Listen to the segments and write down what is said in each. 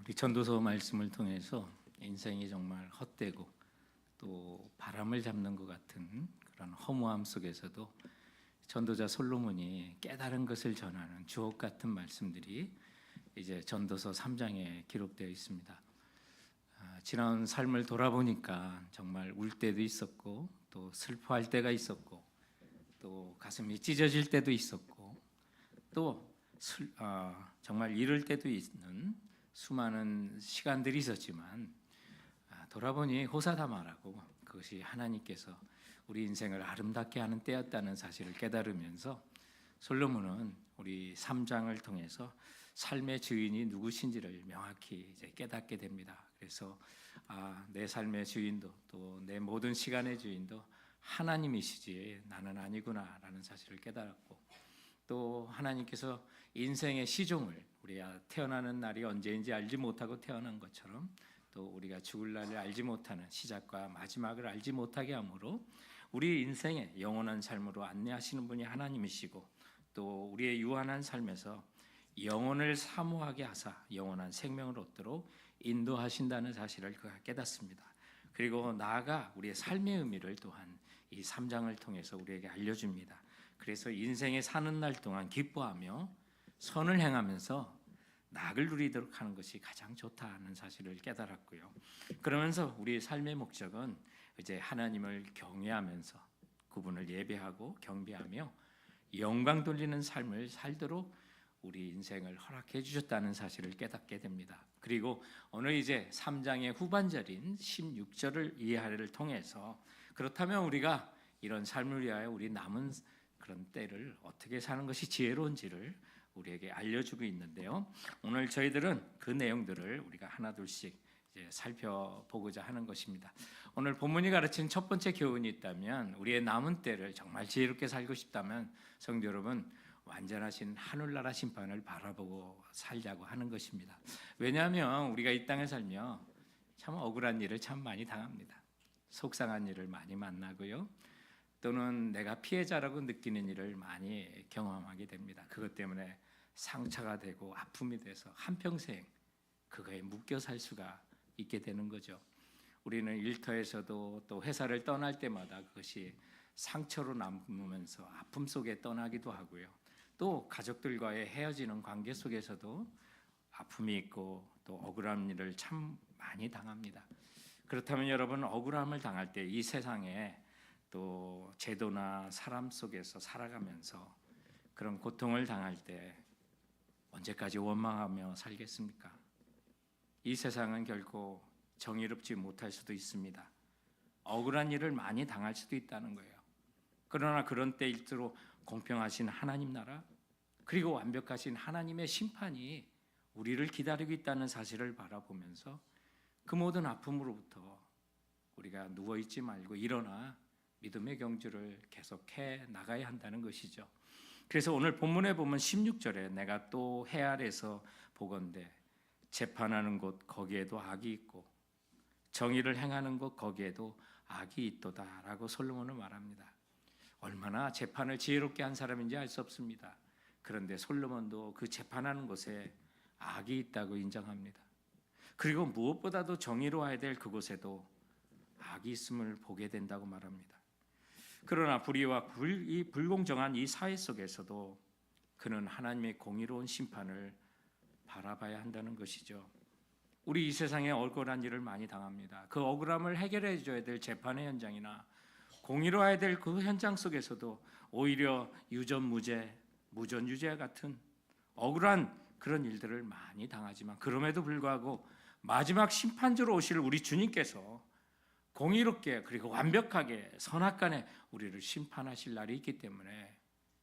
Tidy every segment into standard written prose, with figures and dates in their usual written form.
우리 전도서 말씀을 통해서 인생이 정말 헛되고 또 바람을 잡는 것 같은 그런 허무함 속에서도 전도자 솔로몬이 깨달은 것을 전하는 주옥 같은 말씀들이 이제 전도서 3장에 기록되어 있습니다. 지난 삶을 돌아보니까 정말 울 때도 있었고 또 슬퍼할 때가 있었고 또 가슴이 찢어질 때도 있었고 또 정말 잃을 때도 있는 수많은 시간들이 있었지만 돌아보니 호사다마라고 그것이 하나님께서 우리 인생을 아름답게 하는 때였다는 사실을 깨달으면서 솔로몬은 우리 3장을 통해서 삶의 주인이 누구신지를 명확히 이제 깨닫게 됩니다. 그래서 내 삶의 주인도 또 내 모든 시간의 주인도 하나님이시지 나는 아니구나라는 사실을 깨달았고 또 하나님께서 인생의 시종을 우리가 태어나는 날이 언제인지 알지 못하고 태어난 것처럼 또 우리가 죽을 날을 알지 못하는 시작과 마지막을 알지 못하게 하므로 우리 인생의 영원한 삶으로 안내하시는 분이 하나님이시고 또 우리의 유한한 삶에서 영혼을 사모하게 하사 영원한 생명을 얻도록 인도하신다는 사실을 그가 깨닫습니다. 그리고 나아가 우리의 삶의 의미를 또한 이 3장을 통해서 우리에게 알려줍니다. 그래서 인생에 사는 날 동안 기뻐하며 선을 행하면서 낙을 누리도록 하는 것이 가장 좋다는 사실을 깨달았고요. 그러면서 우리의 삶의 목적은 이제 하나님을 경외하면서 그분을 예배하고 경배하며 영광 돌리는 삶을 살도록 우리 인생을 허락해 주셨다는 사실을 깨닫게 됩니다. 그리고 오늘 이제 3장의 후반절인 16절을 이해하를 통해서 그렇다면 우리가 이런 삶을 위하여 우리 남은 그런 때를 어떻게 사는 것이 지혜로운지를 우리에게 알려주고 있는데요. 오늘 저희들은 그 내용들을 우리가 하나둘씩 이제 살펴보고자 하는 것입니다. 오늘 본문이 가르치는 첫 번째 교훈이 있다면 우리의 남은 때를 정말 지혜롭게 살고 싶다면 성도 여러분 완전하신 하늘나라 심판을 바라보고 살자고 하는 것입니다. 왜냐하면 우리가 이 땅에 살며 참 억울한 일을 참 많이 당합니다. 속상한 일을 많이 만나고요. 또는 내가 피해자라고 느끼는 일을 많이 경험하게 됩니다. 그것 때문에 상처가 되고 아픔이 돼서 한평생 그거에 묶여 살 수가 있게 되는 거죠. 우리는 일터에서도 또 회사를 떠날 때마다 그것이 상처로 남으면서 아픔 속에 떠나기도 하고요. 또 가족들과의 헤어지는 관계 속에서도 아픔이 있고 또 억울한 일을 참 많이 당합니다. 그렇다면 여러분 억울함을 당할 때 이 세상에 또 제도나 사람 속에서 살아가면서 그런 고통을 당할 때 언제까지 원망하며 살겠습니까? 이 세상은 결코 정의롭지 못할 수도 있습니다. 억울한 일을 많이 당할 수도 있다는 거예요. 그러나 그런 때일수록 공평하신 하나님 나라 그리고 완벽하신 하나님의 심판이 우리를 기다리고 있다는 사실을 바라보면서 그 모든 아픔으로부터 우리가 누워있지 말고 일어나 믿음의 경주를 계속해 나가야 한다는 것이죠. 그래서 오늘 본문에 보면 16절에 내가 또 해 아래서 보건대 재판하는 곳 거기에도 악이 있고 정의를 행하는 곳 거기에도 악이 있도다 라고 솔로몬은 말합니다. 얼마나 재판을 지혜롭게 한 사람인지 알 수 없습니다. 그런데 솔로몬도 그 재판하는 곳에 악이 있다고 인정합니다. 그리고 무엇보다도 정의로워야 될 그곳에도 악이 있음을 보게 된다고 말합니다. 그러나 불의와 이 불공정한 이 사회 속에서도 그는 하나님의 공의로운 심판을 바라봐야 한다는 것이죠. 우리 이 세상에 억울한 일을 많이 당합니다. 그 억울함을 해결해 줘야 될 재판의 현장이나 공의로워야 될 그 현장 속에서도 오히려 유전무죄, 무전유죄 같은 억울한 그런 일들을 많이 당하지만 그럼에도 불구하고 마지막 심판주로 오실 우리 주님께서 공의롭게 그리고 완벽하게 선악간에 우리를 심판하실 날이 있기 때문에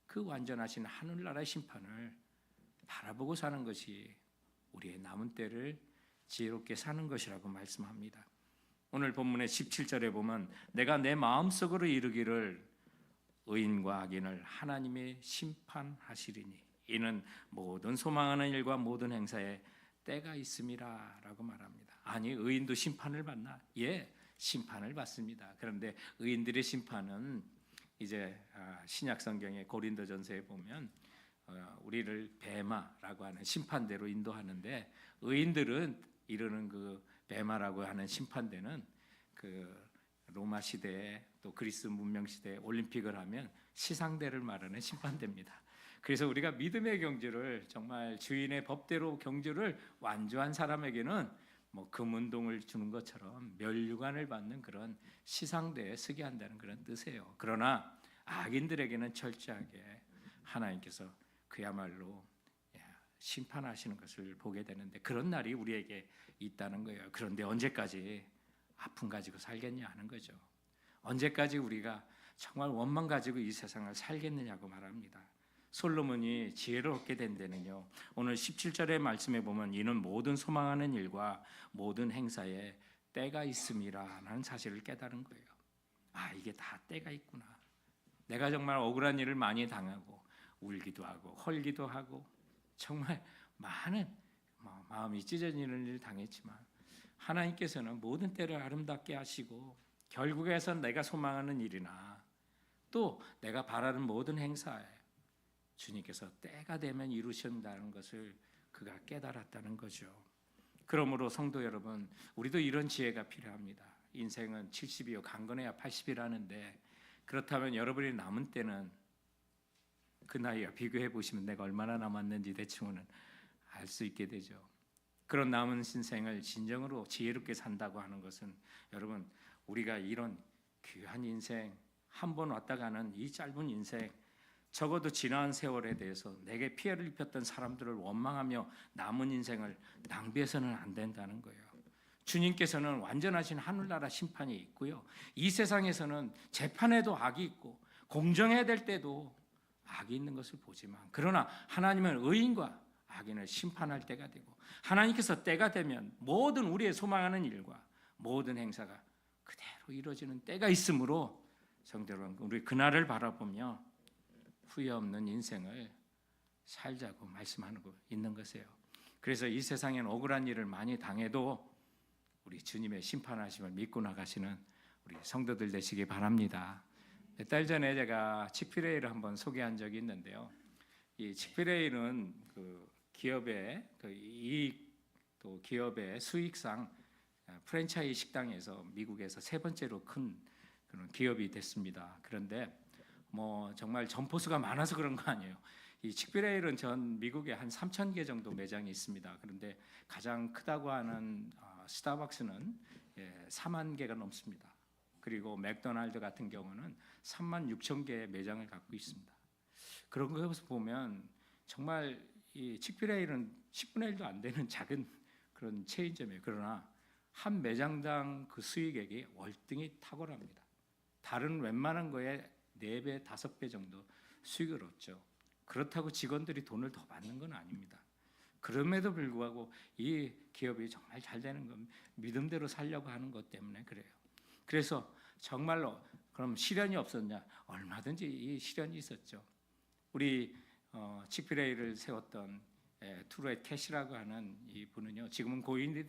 그 완전하신 하늘나라의 심판을 바라보고 사는 것이 우리의 남은 때를 지혜롭게 사는 것이라고 말씀합니다. 오늘 본문의 17절에 보면 내가 내 마음속으로 이르기를 의인과 악인을 하나님의 심판하시리니 이는 모든 소망하는 일과 모든 행사에 때가 있음이라 라고 말합니다. 아니 의인도 심판을 받나? 예, 심판을 받습니다. 그런데 의인들의 심판은 이제 신약 성경의 고린도전서에 보면 우리를 배마라고 하는 심판대로 인도하는데 의인들은 이르는 그 베마라고 하는 심판대는 그 로마 시대에 또 그리스 문명 시대에 올림픽을 하면 시상대를 말하는 심판대입니다. 그래서 우리가 믿음의 경주를 정말 주인의 법대로 경주를 완주한 사람에게는 뭐 금운동을 주는 것처럼 멸류관을 받는 그런 시상대에 서게 한다는 그런 뜻이에요. 그러나 악인들에게는 철저하게 하나님께서 그야말로 심판하시는 것을 보게 되는데 그런 날이 우리에게 있다는 거예요. 그런데 언제까지 아픔 가지고 살겠냐 하는 거죠. 언제까지 우리가 정말 원망 가지고 이 세상을 살겠느냐고 말합니다. 솔로몬이 지혜를 얻게 된 데는요, 오늘 17절의 말씀에 보면 이는 모든 소망하는 일과 모든 행사에 때가 있음이라는 사실을 깨달은 거예요. 아, 이게 다 때가 있구나. 내가 정말 억울한 일을 많이 당하고 울기도 하고 헐기도 하고 정말 많은 마음이 찢어지는 일을 당했지만 하나님께서는 모든 때를 아름답게 하시고 결국에선 내가 소망하는 일이나 또 내가 바라는 모든 행사에 주님께서 때가 되면 이루신다는 것을 그가 깨달았다는 거죠. 그러므로 성도 여러분, 우리도 이런 지혜가 필요합니다. 인생은 70이요 강건해야 80이라는데 그렇다면 여러분이 남은 때는 그 나이와 비교해 보시면 내가 얼마나 남았는지 대충은 알 수 있게 되죠. 그런 남은 인생을 진정으로 지혜롭게 산다고 하는 것은 여러분 우리가 이런 귀한 인생 한 번 왔다 가는 이 짧은 인생 적어도 지난 세월에 대해서 내게 피해를 입혔던 사람들을 원망하며 남은 인생을 낭비해서는 안 된다는 거예요. 주님께서는 완전하신 하늘나라 심판이 있고요. 이 세상에서는 재판에도 악이 있고 공정해야 될 때도 악이 있는 것을 보지만 그러나 하나님은 의인과 악인을 심판할 때가 되고 하나님께서 때가 되면 모든 우리의 소망하는 일과 모든 행사가 그대로 이루어지는 때가 있으므로 성도 여러분 우리 그날을 바라보며 후회 없는 인생을 살자고 말씀하고 있는 것이에요. 그래서 이 세상에는 억울한 일을 많이 당해도 우리 주님의 심판하심을 믿고 나가시는 우리 성도들 되시기 바랍니다. 몇 달 전에 제가 칙필레이를 한번 소개한 적이 있는데요. 이 칙필레이는 그 기업의 그 이익 또 기업의 수익상 프랜차이즈 식당에서 미국에서 세 번째로 큰 그런 기업이 됐습니다. 그런데 뭐 정말 점포수가 많아서 그런 거 아니에요. 이 칙필레이는 전 미국에 한 3,000개 정도 매장이 있습니다. 그런데 가장 크다고 하는 스타벅스는 4만 개가 넘습니다. 그리고 맥도날드 같은 경우는 3만 6천 개의 매장을 갖고 있습니다. 그런 것을 보면 정말 이 칙필레이는 10분의 1도 안 되는 작은 그런 체인점이에요. 그러나 한 매장당 그 수익액이 월등히 탁월합니다. 다른 웬만한 거에 4배, 5배 정도 수익을 얻죠. 그렇다고 직원들이 돈을 더 받는 건 아닙니다. 그럼에도 불구하고 이 기업이 정말 잘 되는 건 믿음대로 살려고 하는 것 때문에 그래요. 그래서 정말로 그럼 시련이 없었냐? 얼마든지 이 시련이 있었죠. 우리 칙필레이를 세웠던 투렛 캐시라고 하는 이 분은요. 지금은 고인이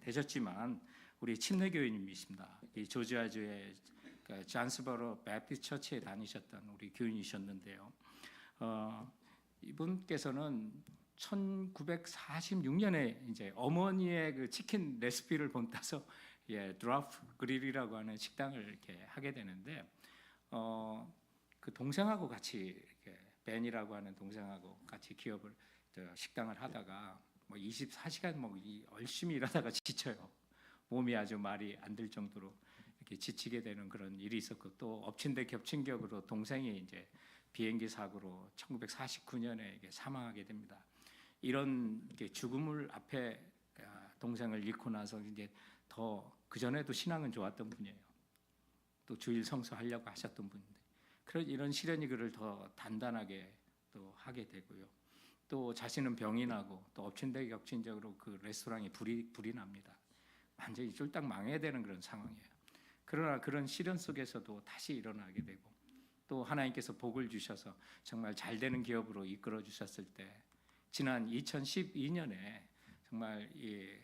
되셨지만 우리 침례교인님이십니다. 이 조지아주의 잔스버러 배프티스트 처치에 다니셨던 우리 교인이셨는데요. 이분께서는 1946년에 이제 어머니의 그 치킨 레시피를 본따서 드라프 그릴이라고 하는 식당을 이렇게 하게 되는데 그 동생하고 같이 이렇게 벤이라고 하는 동생하고 같이 기업을 식당을 하다가 뭐 24시간 뭐 열심히 일하다가 지쳐요. 몸이 아주 말이 안 될 정도로 이렇게 지치게 되는 그런 일이 있었고 또 엎친 데 겹친 격으로 동생이 이제 비행기 사고로 1949년에 사망하게 됩니다. 이런 죽음을 앞에 동생을 잃고 나서 이제 더 그 전에도 신앙은 좋았던 분이에요. 또 주일 성수하려고 하셨던 분인데 그런 이런 시련이 그를 더 단단하게 또 하게 되고요. 또 자신은 병이 나고 또 엎친 데 겹친 격으로 그 레스토랑이 불이 납니다. 완전히 쫄딱 망해야 되는 그런 상황이에요. 그러나 그런 시련 속에서도 다시 일어나게 되고 또 하나님께서 복을 주셔서 정말 잘 되는 기업으로 이끌어 주셨을 때 지난 2012년에 정말 이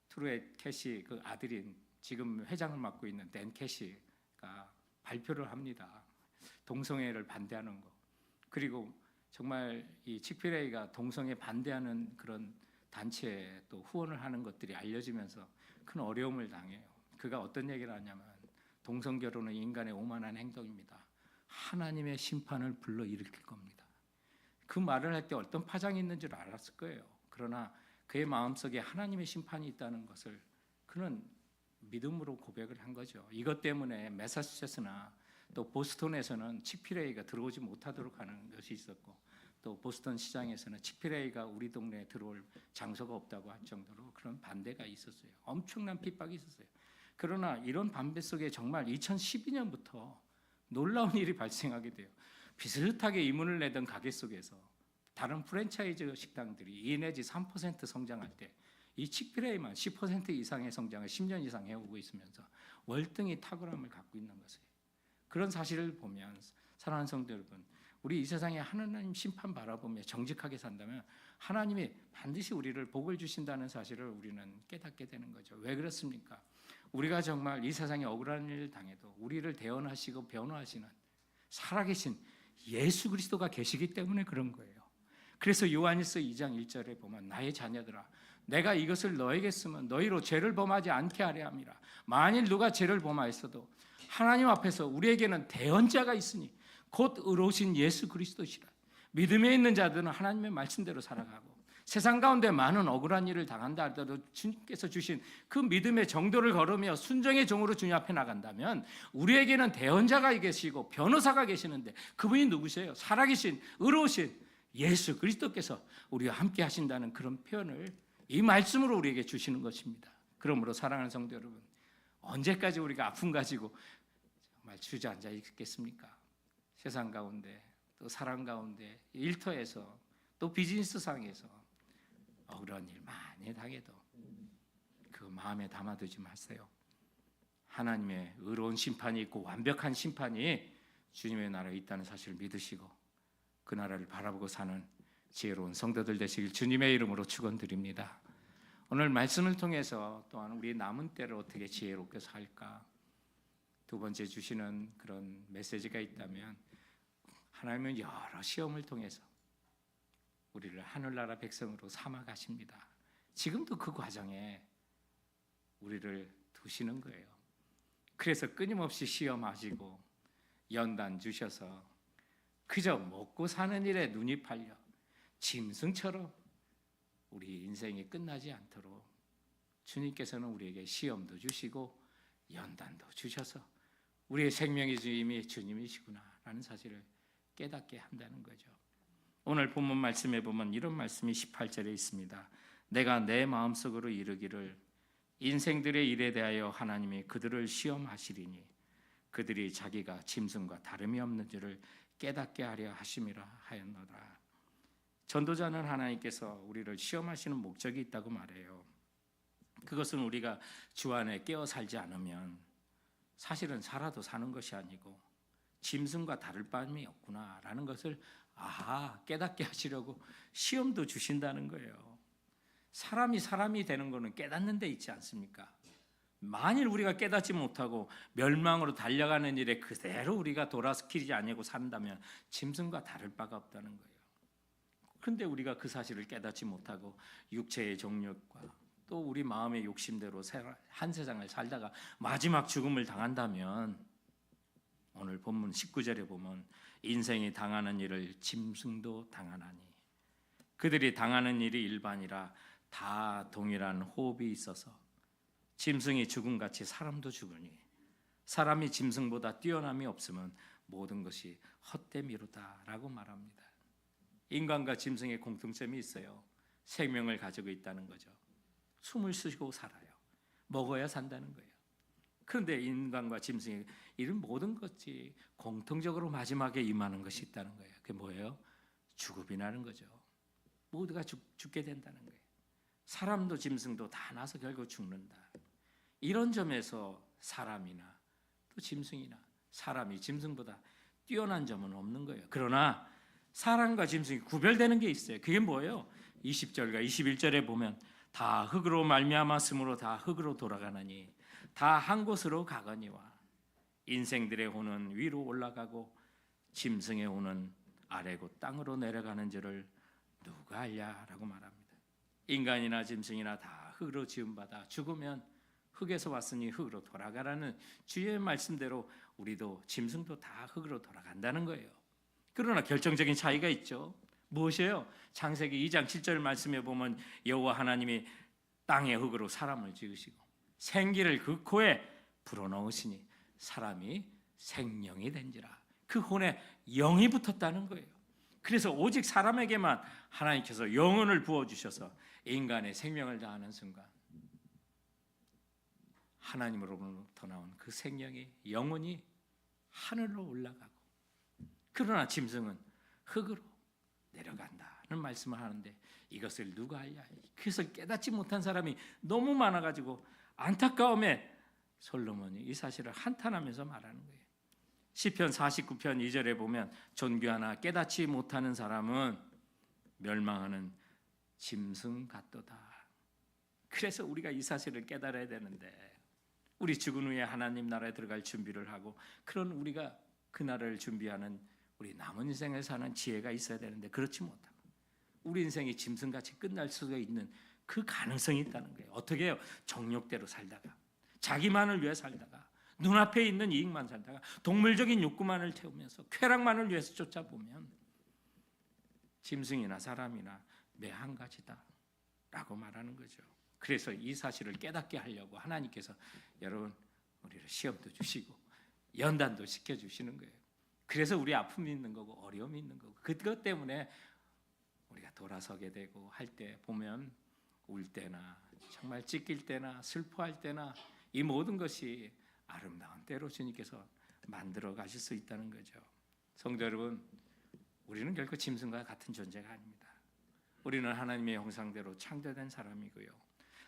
트루엣 캐시 그 아들인 지금 회장을 맡고 있는 댄 캐시가 발표를 합니다. 동성애를 반대하는 거. 그리고 정말 이 칙필레이가 동성애 반대하는 그런 단체에 또 후원을 하는 것들이 알려지면서 큰 어려움을 당해요. 그가 어떤 얘기를 하냐면 동성 결혼은 인간의 오만한 행동입니다. 하나님의 심판을 불러일으킬 겁니다. 그 말을 할 때 어떤 파장이 있는 줄 알았을 거예요. 그러나 그의 마음속에 하나님의 심판이 있다는 것을 그는 믿음으로 고백을 한 거죠. 이것 때문에 매사추세츠나 또 보스턴에서는 치크필레이가 들어오지 못하도록 하는 것이 있었고, 또 보스턴 시장에서는 치크필레이가 우리 동네에 들어올 장소가 없다고 할 정도로 그런 반대가 있었어요. 엄청난 핍박이 있었어요. 그러나 이런 반대 속에 정말 2012년부터 놀라운 일이 발생하게 돼요. 비슷하게 이문을 내던 가게 속에서 다른 프랜차이즈 식당들이 2 내지 3% 성장할 때 이 치크필레이만 10% 이상의 성장을 10년 이상 해오고 있으면서 월등히 탁월함을 갖고 있는 것이에요. 그런 사실을 보면 사랑하는 성도 여러분, 우리 이 세상에 하나님 심판 바라보며 정직하게 산다면 하나님이 반드시 우리를 복을 주신다는 사실을 우리는 깨닫게 되는 거죠. 왜 그렇습니까? 우리가 정말 이 세상에 억울한 일을 당해도 우리를 대언하시고 변호하시는 살아계신 예수 그리스도가 계시기 때문에 그런 거예요. 그래서 요한일서 2장 1절에 보면 나의 자녀들아 내가 이것을 너에게 쓰면 너희로 죄를 범하지 않게 하려 함이라. 만일 누가 죄를 범하였어도 하나님 앞에서 우리에게는 대언자가 있으니 곧 의로우신 예수 그리스도시라. 믿음에 있는 자들은 하나님의 말씀대로 살아가고 세상 가운데 많은 억울한 일을 당한다 하더라도 주님께서 주신 그 믿음의 정도를 걸으며 순종의 종으로 주님 앞에 나간다면 우리에게는 대언자가 계시고 변호사가 계시는데 그분이 누구세요? 살아계신 의로우신 예수 그리스도께서 우리와 함께 하신다는 그런 표현을 이 말씀으로 우리에게 주시는 것입니다. 그러므로 사랑하는 성도 여러분, 언제까지 우리가 아픔 가지고 정말 주저앉아 있겠습니까? 세상 가운데 또 사랑 가운데 일터에서 또 비즈니스상에서 억울한 일 많이 당해도 그 마음에 담아두지 마세요. 하나님의 의로운 심판이 있고 완벽한 심판이 주님의 나라에 있다는 사실을 믿으시고 그 나라를 바라보고 사는 지혜로운 성도들 되시길 주님의 이름으로 축원드립니다. 오늘 말씀을 통해서 또한 우리 남은 때를 어떻게 지혜롭게 살까? 두 번째 주시는 그런 메시지가 있다면 하나님은 여러 시험을 통해서 우리를 하늘나라 백성으로 삼아 가십니다. 지금도 그 과정에 우리를 두시는 거예요. 그래서 끊임없이 시험하시고 연단 주셔서 그저 먹고 사는 일에 눈이 팔려 짐승처럼 우리 인생이 끝나지 않도록 주님께서는 우리에게 시험도 주시고 연단도 주셔서 우리의 생명의 주임이 주님이시구나라는 사실을 깨닫게 한다는 거죠. 오늘 본문 말씀에 보면 이런 말씀이 18절에 있습니다. 내가 내 마음속으로 이르기를 인생들의 일에 대하여 하나님이 그들을 시험하시리니 그들이 자기가 짐승과 다름이 없는 줄을 깨닫게 하려 하심이라 하였노라. 전도자는 하나님께서 우리를 시험하시는 목적이 있다고 말해요. 그것은 우리가 주 안에 깨어 살지 않으면 사실은 살아도 사는 것이 아니고 짐승과 다를 바함이 없구나라는 것을 깨닫게 하시려고 시험도 주신다는 거예요. 사람이 되는 것은 깨닫는 데 있지 않습니까? 만일 우리가 깨닫지 못하고 멸망으로 달려가는 일에 그대로 우리가 돌아서키지 아니고 산다면 짐승과 다를 바가 없다는 거예요. 그런데 우리가 그 사실을 깨닫지 못하고 육체의 정욕과 또 우리 마음의 욕심대로 한 세상을 살다가 마지막 죽음을 당한다면 오늘 본문 19절에 보면 인생이 당하는 일을 짐승도 당하나니 그들이 당하는 일이 일반이라 다 동일한 호흡이 있어서 짐승이 죽음같이 사람도 죽으니 사람이 짐승보다 뛰어남이 없으면 모든 것이 헛되미로다라고 말합니다. 인간과 짐승의 공통점이 있어요. 생명을 가지고 있다는 거죠. 숨을 쉬고 살아요. 먹어야 산다는 거예요. 그런데 인간과 짐승의 이런 모든 것이 공통적으로 마지막에 임하는 것이 있다는 거예요. 그게 뭐예요? 죽음이라는 거죠. 모두가 죽게 된다는 거예요. 사람도 짐승도 다 나서 결국 죽는다. 이런 점에서 사람이나 또 짐승이나 사람이 짐승보다 뛰어난 점은 없는 거예요. 그러나 사람과 짐승이 구별되는 게 있어요. 그게 뭐예요? 20절과 21절에 보면 다 흙으로 말미암았으므로 다 흙으로 돌아가나니 다 한 곳으로 가거니와 인생들의 혼은 위로 올라가고 짐승의 혼은 아래고 땅으로 내려가는 줄을 누가 알랴라고 말합니다. 인간이나 짐승이나 다 흙으로 지음받아 죽으면 흙에서 왔으니 흙으로 돌아가라는 주의 말씀대로 우리도 짐승도 다 흙으로 돌아간다는 거예요. 그러나 결정적인 차이가 있죠. 무엇이에요? 창세기 2장 7절 말씀에 보면 여호와 하나님이 땅의 흙으로 사람을 지으시고 생기를 그 코에 불어넣으시니 사람이 생명이 된지라. 그 혼에 영이 붙었다는 거예요. 그래서 오직 사람에게만 하나님께서 영혼을 부어주셔서 인간의 생명을 다하는 순간 하나님으로부터 나온 그 생명이 영혼이 하늘로 올라가고, 그러나 짐승은 흙으로 내려간다는 말씀을 하는데 이것을 누가 알냐? 그것을 깨닫지 못한 사람이 너무 많아가지고 안타까움에 솔로몬이 이 사실을 한탄하면서 말하는 거예요. 시편 49편 2절에 보면 존귀하나 깨닫지 못하는 사람은 멸망하는 짐승 같도다. 그래서 우리가 이 사실을 깨달아야 되는데, 우리 죽은 후에 하나님 나라에 들어갈 준비를 하고 그런 우리가 그 나라를 준비하는 우리 남은 인생을 사는 지혜가 있어야 되는데 그렇지 못하고 우리 인생이 짐승같이 끝날 수가 있는 그 가능성이 있다는 거예요. 어떻게 해요? 정욕대로 살다가, 자기만을 위해 살다가, 눈앞에 있는 이익만 살다가, 동물적인 욕구만을 채우면서 쾌락만을 위해서 쫓아보면 짐승이나 사람이나 매 한 가지다 라고 말하는 거죠. 그래서 이 사실을 깨닫게 하려고 하나님께서 여러분 우리를 시험도 주시고 연단도 시켜주시는 거예요. 그래서 우리 아픔이 있는 거고 어려움이 있는 거고, 그것 때문에 우리가 돌아서게 되고 할 때 보면 울 때나 정말 찢길 때나 슬퍼할 때나 이 모든 것이 아름다운 때로 주님께서 만들어 가실 수 있다는 거죠. 성도 여러분, 우리는 결코 짐승과 같은 존재가 아닙니다. 우리는 하나님의 형상대로 창조된 사람이고요,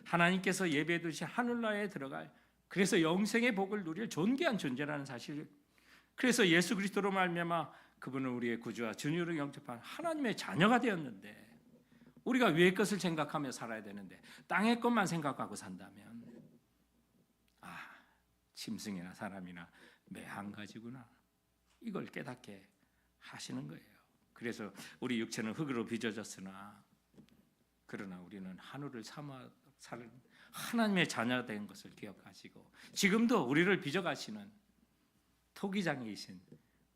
하나님께서 예배해 두신 하늘나라에 들어갈, 그래서 영생의 복을 누릴 존귀한 존재라는 사실을, 그래서 예수 그리스도로 말미암아 그분은 우리의 구주와 주님으로 영접한 하나님의 자녀가 되었는데, 우리가 위의 것을 생각하며 살아야 되는데 땅의 것만 생각하고 산다면 짐승이나 사람이나 매 한 가지구나, 이걸 깨닫게 하시는 거예요. 그래서 우리 육체는 흙으로 빚어졌으나 그러나 우리는 하늘을 삼아 사는 하나님의 자녀가 된 것을 기억하시고 지금도 우리를 빚어가시는 토기장이신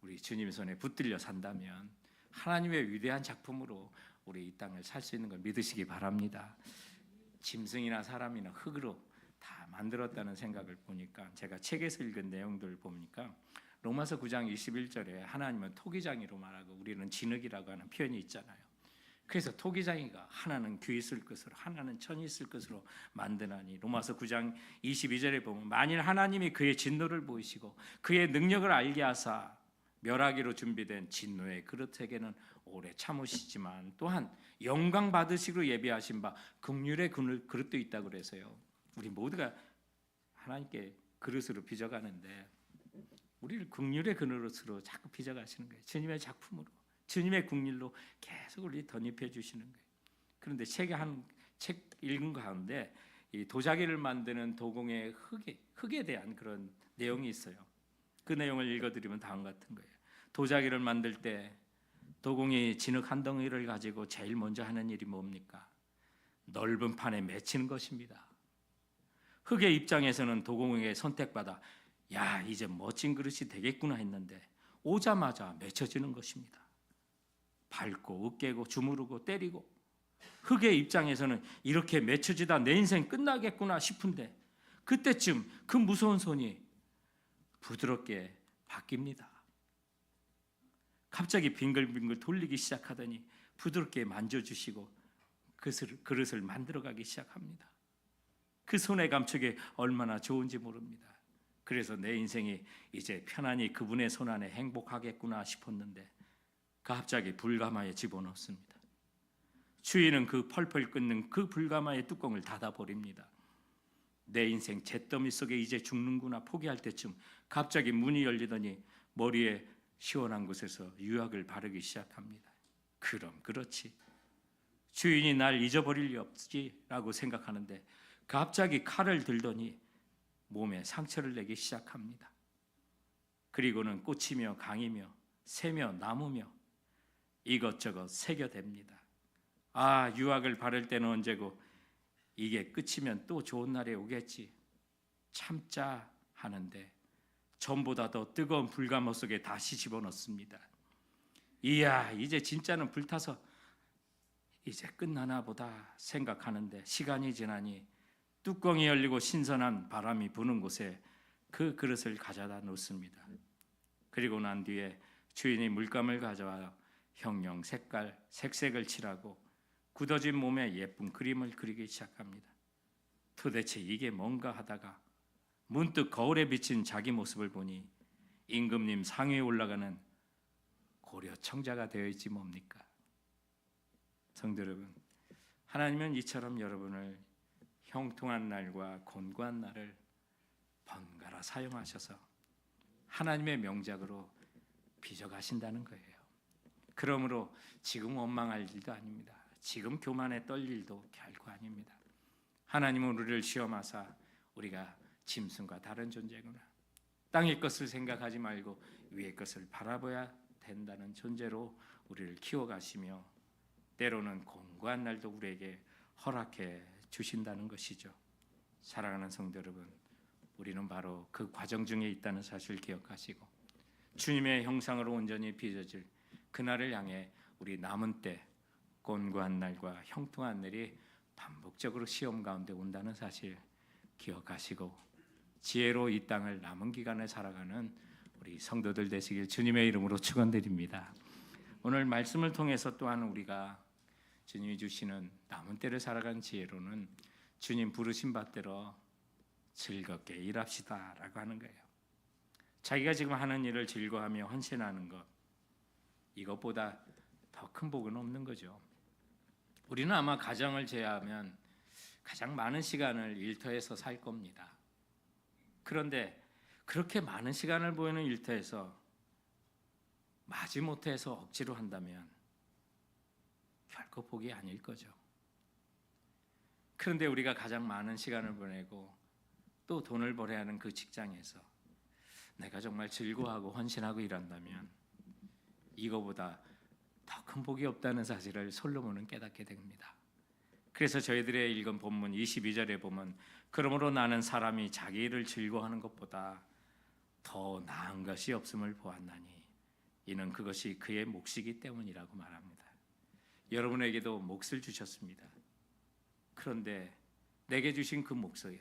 우리 주님 손에 붙들려 산다면 하나님의 위대한 작품으로 우리 이 땅을 살 수 있는 걸 믿으시기 바랍니다. 짐승이나 사람이나 흙으로 다 만들었다는 생각을 보니까, 제가 책에서 읽은 내용들을 보니까 로마서 9장 21절에 하나님은 토기장이로 말하고 우리는 진흙이라고 하는 표현이 있잖아요. 그래서 토기장이가 하나는 귀 있을 것으로 하나는 천이 있을 것으로 만드나니, 로마서 9장 22절에 보면 만일 하나님이 그의 진노를 보이시고 그의 능력을 알게 하사 멸하기로 준비된 진노의 그릇에게는 오래 참으시지만 또한 영광 받으시기로 예비하신 바 긍휼의 그릇도 있다고 그래서요, 우리 모두가 하나님께 그릇으로 빚어가는데 우리를 긍휼의 그릇으로 자꾸 빚어가시는 거예요. 주님의 작품으로, 주님의 긍휼로 계속 우리 덧입혀 주시는 거예요. 그런데 책 읽은 가운데 이 도자기를 만드는 도공의 흙에 대한 그런 내용이 있어요. 그 내용을 읽어드리면 다음 같은 거예요. 도자기를 만들 때 도공이 진흙 한 덩이를 가지고 제일 먼저 하는 일이 뭡니까? 넓은 판에 맺히는 것입니다. 흙의 입장에서는 도공에게 선택받아 야, 이제 멋진 그릇이 되겠구나 했는데 오자마자 맺혀지는 것입니다. 밟고 으깨고 주무르고 때리고, 흙의 입장에서는 이렇게 맺혀지다 내 인생 끝나겠구나 싶은데 그때쯤 그 무서운 손이 부드럽게 바뀝니다. 갑자기 빙글빙글 돌리기 시작하더니 부드럽게 만져주시고 그릇을 만들어가기 시작합니다. 그 손의 감촉이 얼마나 좋은지 모릅니다. 그래서 내 인생이 이제 편안히 그분의 손 안에 행복하겠구나 싶었는데 갑자기 불가마에 집어넣습니다. 주인은 그 펄펄 끓는 그 불가마의 뚜껑을 닫아버립니다. 내 인생 잿더미 속에 이제 죽는구나 포기할 때쯤 갑자기 문이 열리더니 머리에 시원한 곳에서 유약을 바르기 시작합니다. 그럼 그렇지, 주인이 날 잊어버릴 리 없지라고 생각하는데 갑자기 칼을 들더니 몸에 상처를 내기 시작합니다. 그리고는 꽃이며 강이며 새며 나무며 이것저것 새겨댑니다. 아, 유학을 바랄 때는 언제고 이게 끝이면 또 좋은 날이 오겠지. 참자 하는데 전보다 더 뜨거운 불감호 속에 다시 집어넣습니다. 이야, 이제 진짜는 불타서 이제 끝나나 보다 생각하는데 시간이 지나니 뚜껑이 열리고 신선한 바람이 부는 곳에 그 그릇을 가져다 놓습니다. 그리고 난 뒤에 주인이 물감을 가져와 형형 색색을 칠하고 굳어진 몸에 예쁜 그림을 그리기 시작합니다. 도대체 이게 뭔가 하다가 문득 거울에 비친 자기 모습을 보니 임금님 상위에 올라가는 고려 청자가 되어 있지 뭡니까? 성도 여러분, 하나님은 이처럼 여러분을 형통한 날과 곤고한 날을 번갈아 사용하셔서 하나님의 명작으로 빚어가신다는 거예요. 그러므로 지금 원망할 일도 아닙니다. 지금 교만에 떨 일도 결코 아닙니다. 하나님은 우리를 시험하사 우리가 짐승과 다른 존재구나, 땅의 것을 생각하지 말고 위의 것을 바라봐야 된다는 존재로 우리를 키워가시며 때로는 공고한 날도 우리에게 허락해 주신다는 것이죠. 사랑하는 성도 여러분, 우리는 바로 그 과정 중에 있다는 사실을 기억하시고 주님의 형상으로 온전히 빚어질 그날을 향해 우리 남은 때 곤고한 날과 형통한 날이 반복적으로 시험 가운데 온다는 사실 기억하시고 지혜로 이 땅을 남은 기간을 살아가는 우리 성도들 되시길 주님의 이름으로 축원드립니다. 오늘 말씀을 통해서 또한 우리가 주님이 주시는 남은 때를 살아가는 지혜로는 주님 부르신 바대로 즐겁게 일합시다 라고 하는 거예요. 자기가 지금 하는 일을 즐거워하며 헌신하는 것, 이것보다 더 큰 복은 없는 거죠. 우리는 아마 가정을 제외하면 가장 많은 시간을 일터에서 살 겁니다. 그런데 그렇게 많은 시간을 보내는 일터에서 마지못해서 억지로 한다면 결코 복이 아닐 거죠. 그런데 우리가 가장 많은 시간을 보내고 또 돈을 벌어야 하는 그 직장에서 내가 정말 즐거워하고 헌신하고 일한다면 이거보다 더 큰 복이 없다는 사실을 솔로몬은 깨닫게 됩니다. 그래서 저희들의 읽은 본문 22절에 보면 그러므로 나는 사람이 자기 일을 즐거워하는 것보다 더 나은 것이 없음을 보았나니 이는 그것이 그의 몫이기 때문이라고 말합니다. 여러분에게도 몫을 주셨습니다. 그런데 내게 주신 그 몫에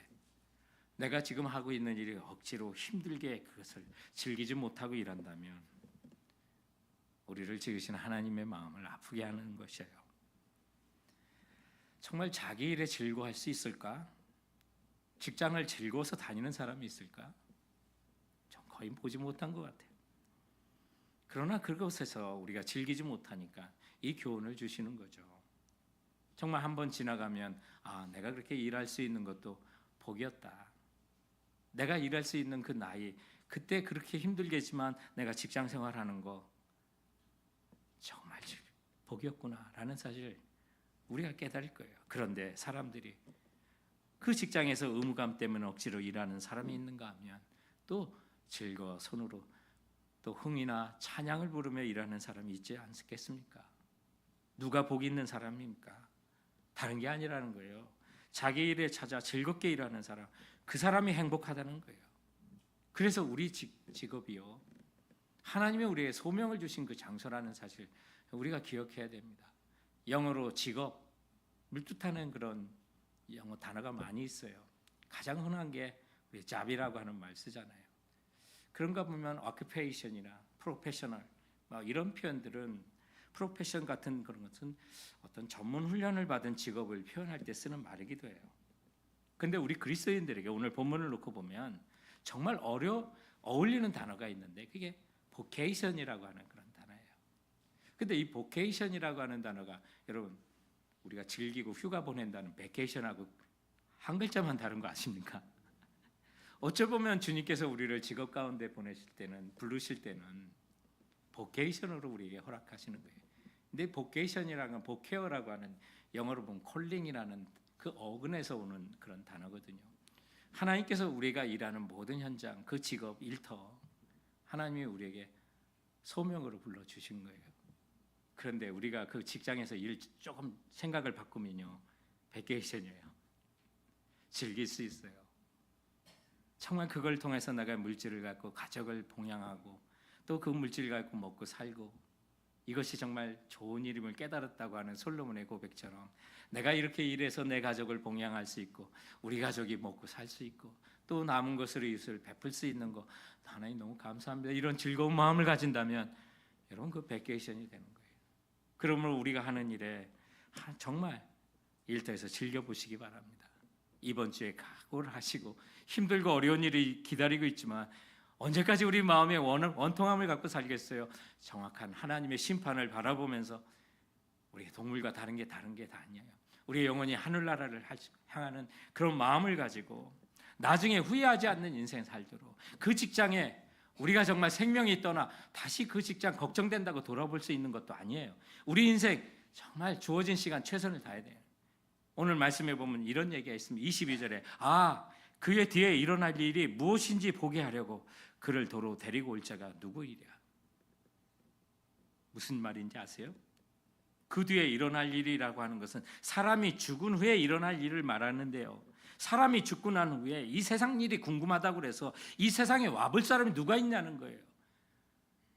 내가 지금 하고 있는 일이 억지로 힘들게 그것을 즐기지 못하고 일한다면 우리를 지으신 하나님의 마음을 아프게 하는 것이에요. 정말 자기 일에 즐거워할 수 있을까? 직장을 즐거워서 다니는 사람이 있을까? 전 거의 보지 못한 것 같아요. 그러나 그것에서 우리가 즐기지 못하니까 이 교훈을 주시는 거죠. 정말 한번 지나가면 아, 내가 그렇게 일할 수 있는 것도 복이었다. 내가 일할 수 있는 그 나이, 그때 그렇게 힘들겠지만 내가 직장 생활하는 거 정말 복이었구나라는 사실 우리가 깨달을 거예요. 그런데 사람들이 그 직장에서 의무감 때문에 억지로 일하는 사람이 있는가 하면 또 즐거워 손으로 또 흥이나 찬양을 부르며 일하는 사람이 있지 않겠습니까? 누가 복이 있는 사람입니까? 다른 게 아니라는 거예요. 자기 일에 찾아 즐겁게 일하는 사람, 그 사람이 행복하다는 거예요. 그래서 우리 직업이요, 하나님이 우리에게 소명을 주신 그 장소라는 사실 우리가 기억해야 됩니다. 영어로 직업을 뜻하는 그런 영어 단어가 많이 있어요. 가장 흔한 게 우리 잡이라고 하는 말 쓰잖아요. 그런가 보면 occupation이나 professional 이런 표현들은 프로페션 같은 그런 것은 어떤 전문 훈련을 받은 직업을 표현할 때 쓰는 말이기도 해요. 근데 우리 그리스도인들에게 오늘 본문을 놓고 보면 정말 어울리는 단어가 있는데 그게 vocation이라고 하는 그런 단어예요. 근데 이 vocation이라고 하는 단어가 여러분 우리가 즐기고 휴가 보낸다는 vacation하고 한 글자만 다른 거 아십니까? 어찌 보면 주님께서 우리를 직업 가운데 보내실 때는 부르실 때는 vocation으로 우리에게 허락하시는 거예요. 근데 vocation이라는 건 vocare라고 하는 영어로 보면 calling이라는 그 어근에서 오는 그런 단어거든요. 하나님께서 우리가 일하는 모든 현장, 그 직업, 일터 하나님이 우리에게 소명으로 불러주신 거예요. 그런데 우리가 그 직장에서 일 조금 생각을 바꾸면요, 베케이션이에요. 즐길 수 있어요. 정말 그걸 통해서 내가 물질을 갖고 가족을 봉양하고 또 그 물질 갖고 먹고 살고, 이것이 정말 좋은 일임을 깨달았다고 하는 솔로몬의 고백처럼 내가 이렇게 일해서 내 가족을 봉양할 수 있고 우리 가족이 먹고 살 수 있고 또 남은 것으로 이웃을 베풀 수 있는 거, 하나님 너무 감사합니다. 이런 즐거운 마음을 가진다면 여러분, 그 베케이션이 되는 거예요. 그러므로 우리가 하는 일에 정말 일터에서 즐겨보시기 바랍니다. 이번 주에 각오를 하시고 힘들고 어려운 일이 기다리고 있지만 언제까지 우리 마음에 원통함을 갖고 살겠어요? 정확한 하나님의 심판을 바라보면서 우리 동물과 다른 게 다 아니에요. 우리의 영혼이 하늘나라를 향하는 그런 마음을 가지고 나중에 후회하지 않는 인생 살도록, 그 직장에 우리가 정말 생명이 떠나 다시 그 직장 걱정된다고 돌아볼 수 있는 것도 아니에요. 우리 인생 정말 주어진 시간 최선을 다해야 돼요. 오늘 말씀해 보면 이런 얘기가 있습니다. 22절에 그의 뒤에 일어날 일이 무엇인지 보게 하려고 그를 도로 데리고 올 자가 누구이랴. 무슨 말인지 아세요? 그 뒤에 일어날 일이라고 하는 것은 사람이 죽은 후에 일어날 일을 말하는데요, 사람이 죽고 난 후에 이 세상 일이 궁금하다고 그래서 이 세상에 와볼 사람이 누가 있냐는 거예요.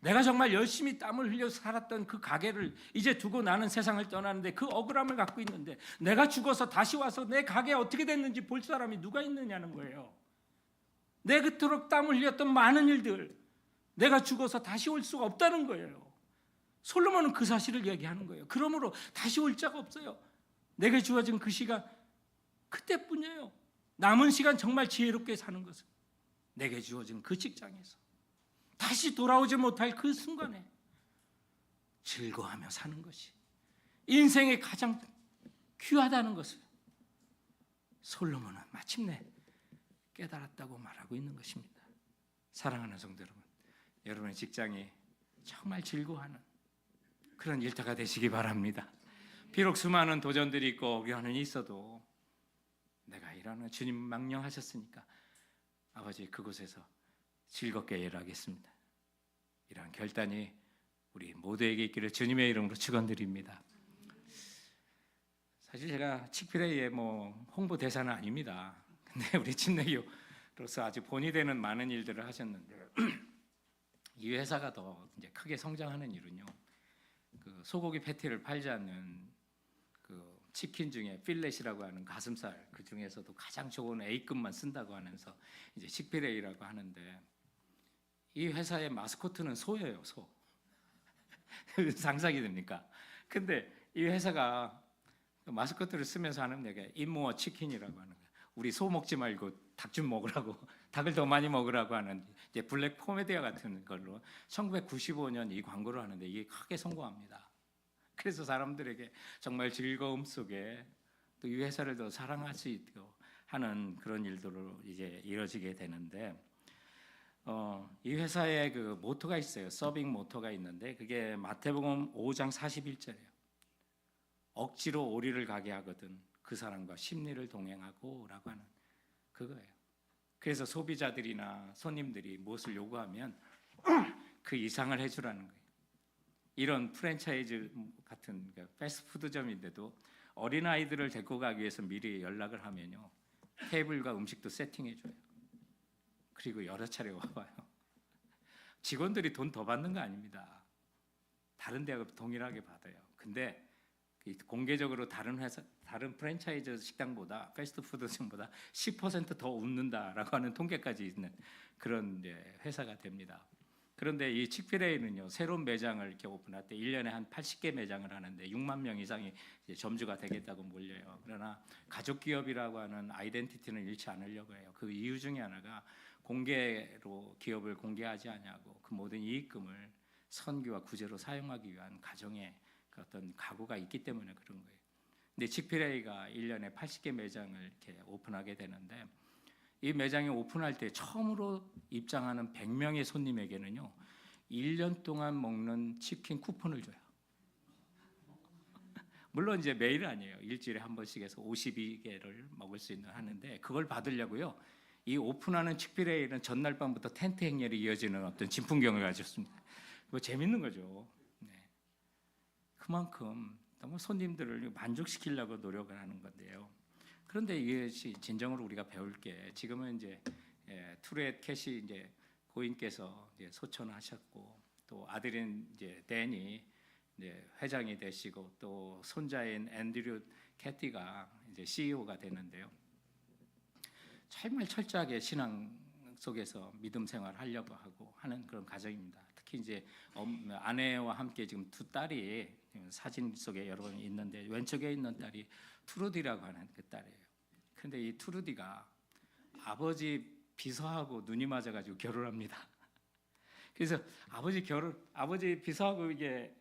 내가 정말 열심히 땀을 흘려 살았던 그 가게를 이제 두고 나는 세상을 떠나는데 그 억울함을 갖고 있는데, 내가 죽어서 다시 와서 내 가게 어떻게 됐는지 볼 사람이 누가 있느냐는 거예요. 내 그토록 땀을 흘렸던 많은 일들, 내가 죽어서 다시 올 수가 없다는 거예요. 솔로몬은 그 사실을 얘기하는 거예요. 그러므로 다시 올 자가 없어요. 내게 주어진 그 시간 그때뿐이에요. 남은 시간 정말 지혜롭게 사는 것은 내게 주어진 그 직장에서 다시 돌아오지 못할 그 순간에 즐거워하며 사는 것이 인생의 가장 귀하다는 것을 솔로몬은 마침내 깨달았다고 말하고 있는 것입니다. 사랑하는 성도 여러분, 여러분의 직장이 정말 즐거워하는 그런 일터가 되시기 바랍니다. 비록 수많은 도전들이 있고 어려움이 있어도 내가 일하는 주님 명령하셨으니까 아버지 그곳에서 즐겁게 일하겠습니다. 이러한 결단이 우리 모두에게 있기를 주님의 이름으로 축원드립니다. 사실 제가 칙필회의 홍보 대사는 아닙니다. 근데 우리 침례교로서 아주 본이 되는 많은 일들을 하셨는데 이 회사가 더 이제 크게 성장하는 이유는요, 그 소고기 패티를 팔지 않는 그 치킨 중에 필렛이라고 하는 가슴살, 그 중에서도 가장 좋은 A급만 쓴다고 하면서 이제 칙필회의라고 하는데, 이 회사의 마스코트는 소예요, 소. 상상이 됩니까? 근데 이 회사가 마스코트를 쓰면서 하는 얘기가 임모어 치킨이라고 하는 거예요. 우리 소 먹지 말고 닭 좀 먹으라고, 닭을 더 많이 먹으라고 하는 이제 블랙 포메디아 같은 걸로 1995년 이 광고를 하는데 이게 크게 성공합니다. 그래서 사람들에게 정말 즐거움 속에 또 이 회사를 더 사랑할 수 있도록 하는 그런 일들로 이제 이루어지게 되는데, 이 회사의 그 모토가 있어요. 서빙 모토가 있는데 그게 마태복음 5장 41절이에요. 억지로 오리를 가게 하거든 그 사람과 심리를 동행하고 라고 하는 그거예요. 그래서 소비자들이나 손님들이 무엇을 요구하면 그 이상을 해주라는 거예요. 이런 프랜차이즈 같은 패스트푸드점인데도 어린아이들을 데리고 가기 위해서 미리 연락을 하면요, 테이블과 음식도 세팅해줘요. 그리고 여러 차례 와봐요. 직원들이 돈 더 받는 거 아닙니다. 다른 데하고 동일하게 받아요. 근데 공개적으로 다른 회사, 다른 프랜차이즈 식당보다 패스트푸드점보다 10% 더 웃는다라고 하는 통계까지 있는 그런 회사가 됩니다. 그런데 이 칙필레이는요, 새로운 매장을 이렇게 오픈할 때 1년에 한 80개 매장을 하는데 6만 명 이상이 이제 점주가 되겠다고 몰려요. 그러나 가족 기업이라고 하는 아이덴티티는 잃지 않으려고 해요. 그 이유 중에 하나가 공개로 기업을 공개하지 않냐고, 그 모든 이익금을 선교와 구제로 사용하기 위한 가정의 그 어떤 각오가 있기 때문에 그런 거예요. 근데 칙필레이가 1년에 80개 매장을 이렇게 오픈하게 되는데, 이 매장이 오픈할 때 처음으로 입장하는 100명의 손님에게는요 1년 동안 먹는 치킨 쿠폰을 줘요. 물론 이제 매일 아니에요. 일주일에 한 번씩 해서 52개를 먹을 수 있는 하는데, 그걸 받으려고요 이 오픈하는 칙필레이는 전날 밤부터 텐트 행렬이 이어지는 어떤 진풍경을 가졌습니다. 그거 재밌는 거죠. 네. 그만큼 너무 손님들을 만족시키려고 노력을 하는 건데요. 그런데 이것이 진정으로 우리가 배울 게 지금은 이제 투렛 캐시 이제 고인께서 이제 소천하셨고 또 아들인 이제 댄이 이제 회장이 되시고 또 손자인 앤드류 캐티가 이제 CEO가 되는데요. 정말 철저하게 신앙 속에서 믿음 생활을 하려고 하고 하는 그런 가정입니다. 특히 이제 아내와 함께 지금 두 딸이 사진 속에 여러 번 있는데 왼쪽에 있는 딸이 투루디라고 하는 그 딸이에요. 그런데 이 투루디가 아버지 비서하고 눈이 맞아가지고 결혼합니다. 그래서 아버지 비서하고 이게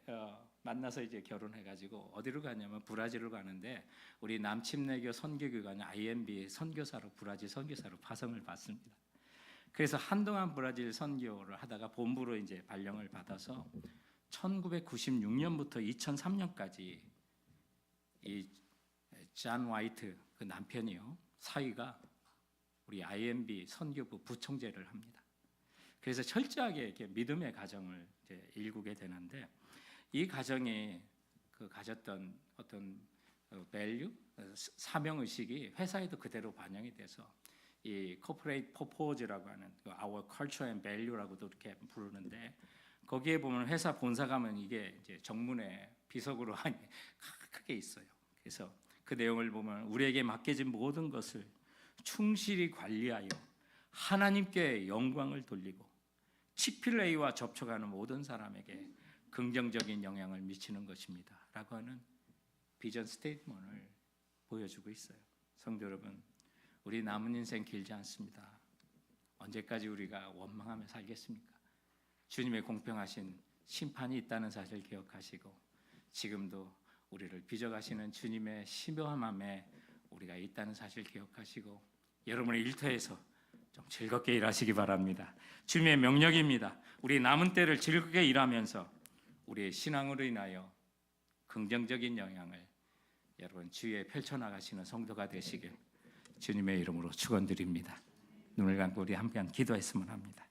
만나서 이제 결혼해가지고 어디로 가냐면 브라질로 가는데 우리 남침내교 선교교관 IMB 선교사로 브라질 선교사로 파송을 받습니다. 그래서 한동안 브라질 선교를 하다가 본부로 이제 발령을 받아서 1996년부터 2003년까지 이 잔 와이트 그 남편이요 사위가 우리 IMB 선교부 부총재를 합니다. 그래서 철저하게 이렇게 믿음의 가정을 이제 일구게 되는데 이 가정이 그 가졌던 어떤 밸류, 사명 의식이 회사에도 그대로 반영이 돼서 이 corporate purpose라고 하는 our culture and value라고도 이렇게 부르는데 거기에 보면 회사 본사 가면 이게 이제 정문에 비석으로 크게 있어요. 그래서 그 내용을 보면 우리에게 맡겨진 모든 것을 충실히 관리하여 하나님께 영광을 돌리고 치필레이와 접촉하는 모든 사람에게 긍정적인 영향을 미치는 것입니다. 라고 하는 비전 스테이트먼트를 보여주고 있어요. 성도 여러분, 우리 남은 인생 길지 않습니다. 언제까지 우리가 원망하며 살겠습니까? 주님의 공평하신 심판이 있다는 사실을 기억하시고 지금도 우리를 빚어가시는 주님의 심오함에 우리가 있다는 사실을 기억하시고 여러분의 일터에서 좀 즐겁게 일하시기 바랍니다. 주님의 명령입니다. 우리 남은 때를 즐겁게 일하면서 우리의 신앙으로 인하여 긍정적인 영향을 여러분 주위에 펼쳐나가시는 성도가 되시길 주님의 이름으로 축원드립니다. 눈을 감고 우리 함께 기도했으면 합니다.